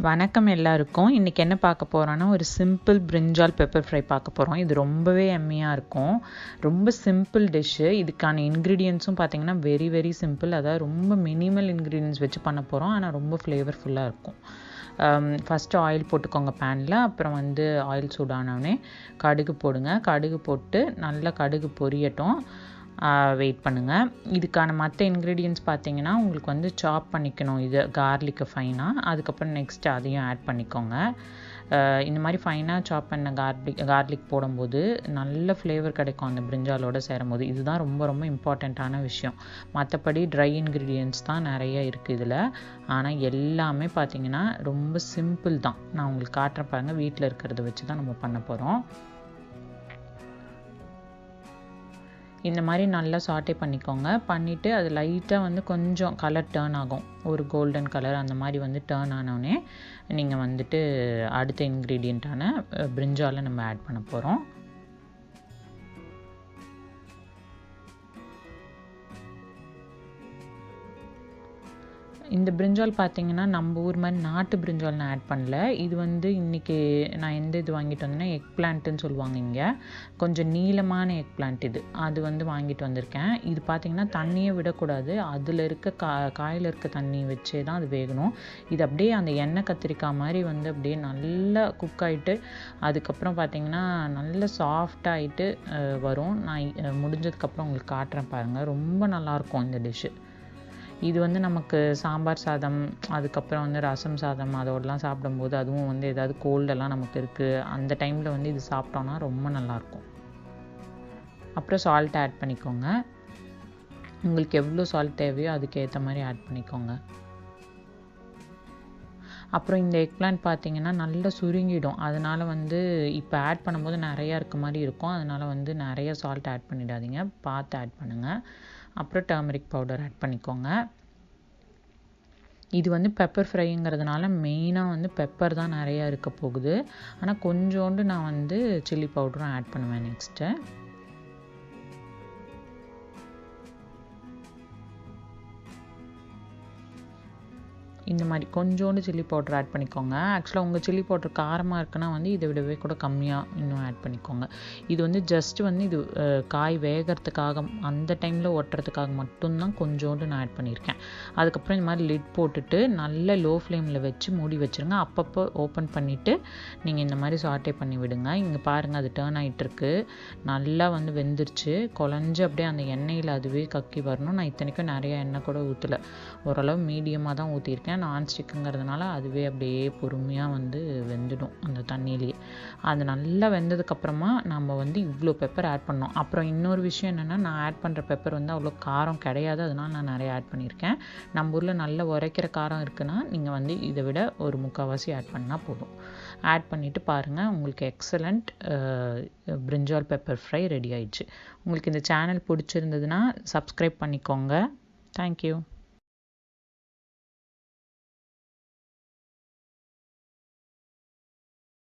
வணக்கம் எல்லாருக்கும். இன்றைக்கி என்ன பார்க்க போகிறோன்னா ஒரு சிம்பிள் பிரிஞ்சால் பெப்பர் ஃப்ரை பார்க்க போகிறோம். இது ரொம்பவே எம்மியாக இருக்கும். ரொம்ப சிம்பிள் டிஷ்ஷு. இதுக்கான இன்க்ரீடியன்ஸும் பார்த்திங்கன்னா வெரி வெரி சிம்பிள். அதாவது ரொம்ப மினிமல் இன்க்ரீடியன்ஸ் வச்சு பண்ண போகிறோம். ஆனால் ரொம்ப ஃப்ளேவர்ஃபுல்லாக இருக்கும். ஃபஸ்ட்டு ஆயில் போட்டுக்கோங்க பேனில். அப்புறம் ஆயில் சூடானோடனே கடுகு போடுங்க. கடுகு போட்டு நல்லா கடுகு பொரியட்டும். வெயிட் பண்ணுங்கள். இதுக்கான மற்ற இன்க்ரீடியன்ட்ஸ் பார்த்தீங்கன்னா உங்களுக்கு சாப் பண்ணிக்கணும். இது கார்லிக்கை ஃபைனாக, அதுக்கப்புறம் நெக்ஸ்ட்டு அதையும் ஆட் பண்ணிக்கோங்க. இந்த மாதிரி ஃபைனாக சாப் பண்ண கார்லிக் போடும்போது நல்ல ஃப்ளேவர் கிடைக்கும் அந்த பிரிஞ்சாலோடு சேரும்போது. இதுதான் ரொம்ப ரொம்ப இம்பார்ட்டண்ட்டான விஷயம். மற்றபடி ட்ரை இன்க்ரீடியன்ட்ஸ் தான் நிறைய இருக்குது இதில். ஆனால் எல்லாமே பார்த்திங்கன்னா ரொம்ப சிம்பிள் தான். நான் உங்களுக்கு காட்டுறேன் பாருங்கள். வீட்டில் இருக்கிறத வச்சு தான் நம்ம பண்ண போகிறோம். இந்த மாதிரி நல்லா சாட்டே பண்ணிக்கோங்க. பண்ணிவிட்டு அது லைட்டாக கொஞ்சம் கலர் டேர்ன் ஆகும். ஒரு கோல்டன் கலர் அந்த மாதிரி டேர்ன் ஆனோடனே நீங்கள் அடுத்த இன்க்ரீடியண்ட்டான பிரிஞ்சாலை நம்ம ஆட் பண்ண போகிறோம். இந்த பிரிஞ்சால் பார்த்தீங்கன்னா நம்ம ஊர் மாதிரி நாட்டு பிரிஞ்சால் நான் ஆட் பண்ணல. இது இன்றைக்கி நான் எந்த இது வாங்கிட்டு வந்தேன்னா எக் பிளான்ட்டுன்னு சொல்லுவாங்க இங்கே. கொஞ்சம் நீளமான எக் பிளான்ட் இது. அது வாங்கிட்டு வந்திருக்கேன். இது பார்த்திங்கன்னா தண்ணியை விடக்கூடாது. அதில் இருக்க காயில் இருக்க தண்ணி வச்சே தான் அது வேகணும். இது அப்படியே அந்த எண்ணெய் கத்திரிக்காய் மாதிரி அப்படியே நல்லா குக் ஆகிட்டு அதுக்கப்புறம் பார்த்திங்கன்னா நல்லா சாஃப்டாகிட்டு வரும். நான் முடிஞ்சதுக்கப்புறம் உங்களுக்கு காட்டுறேன் பாருங்கள். ரொம்ப நல்லாயிருக்கும் இந்த டிஷ்ஷு. இது நமக்கு சாம்பார் சாதம், அதுக்கப்புறம் ரசம் சாதம் அதோடலாம் சாப்பிடும்போது, அதுவும் ஏதாவது கோல்டெல்லாம் நமக்கு இருக்குது அந்த டைமில் இது சாப்பிட்டோன்னா ரொம்ப நல்லாயிருக்கும். அப்புறம் சால்ட் ஆட் பண்ணிக்கோங்க. உங்களுக்கு எவ்வளோ சால்ட் தேவையோ அதுக்கு ஏற்ற மாதிரி ஆட் பண்ணிக்கோங்க. அப்புறம் இந்த எக் பிளான்ட் பார்த்திங்கன்னா நல்லா சுருங்கிடும். அதனால் இப்போ ஆட் பண்ணும்போது நிறையா இருக்க மாதிரி இருக்கும். அதனால் நிறைய சால்ட் ஆட் பண்ணிடாதீங்க, பார்த்து ஆட் பண்ணுங்கள். அப்புறம் டர்மரிக் பவுடர் ஆட் பண்ணிக்கோங்க. இது பெப்பர் ஃப்ரைங்கிறதுனால மெயினாக பெப்பர் தான் நிறையா இருக்க போகுது. ஆனால் கொஞ்சோண்டு நான் சில்லி பவுடரும் ஆட் பண்ணுவேன் நெக்ஸ்ட்டு. இந்த மாதிரி கொஞ்சோண்டு சில்லி பவுடர் ஆட் பண்ணிக்கோங்க. ஆக்சுவலாக உங்கள் சில்லி பவுடர் காரமாக இருக்குன்னா இதை விடவே கூட கம்மியாக இன்னும் ஆட் பண்ணிக்கோங்க. இது ஜஸ்ட்டு இது காய் வேகிறதுக்காக அந்த டைமில் ஒட்டுறதுக்காக மட்டும்தான் கொஞ்சோண்டு நான் ஆட் பண்ணியிருக்கேன். அதுக்கப்புறம் இந்த மாதிரி லிட் போட்டுட்டு நல்ல லோ ஃப்ளேமில் வச்சு மூடி வச்சுருங்க. அப்பப்போ ஓப்பன் பண்ணிவிட்டு நீங்கள் இந்த மாதிரி சாட்டே பண்ணி விடுங்க. இங்கே பாருங்கள், அது டேர்ன் ஆகிட்டுருக்கு. நல்லா வெந்துருச்சு. குழஞ்சி அப்படியே அந்த எண்ணெயில் அதுவே கக்கி வரணும். நான் இத்தனைக்கும் நிறையா எண்ணெய் கூட ஊற்றலை. ஓரளவு மீடியமாக தான் ஊற்றிருக்கேன். நான்ஸ்டிக்குங்கிறதுனால அதுவே அப்படியே பொறுமையாக வெந்துடும் அந்த தண்ணியிலேயே. அது நல்லா வெந்ததுக்கப்புறமா நம்ம இவ்வளோ பெப்பர் ஆட் பண்ணோம். அப்புறம் இன்னொரு விஷயம் என்னென்னா, நான் ஆட் பண்ணுற பெப்பர் அவ்வளோ காரம் கிடையாது. அதனால் நான் நிறைய ஆட் பண்ணியிருக்கேன். நம்ம ஊரில் நல்ல உரைக்கிற காரம் இருக்குன்னா நீங்கள் இதை விட ஒரு 3/4 ஆட் பண்ணால் போதும். ஆட் பண்ணிவிட்டு பாருங்கள், உங்களுக்கு எக்ஸலண்ட் பிரிஞ்சால் பெப்பர் ஃப்ரை ரெடி ஆயிடுச்சு. உங்களுக்கு இந்த சேனல் பிடிச்சிருந்ததுன்னா சப்ஸ்கிரைப் பண்ணிக்கோங்க. தேங்க்யூ.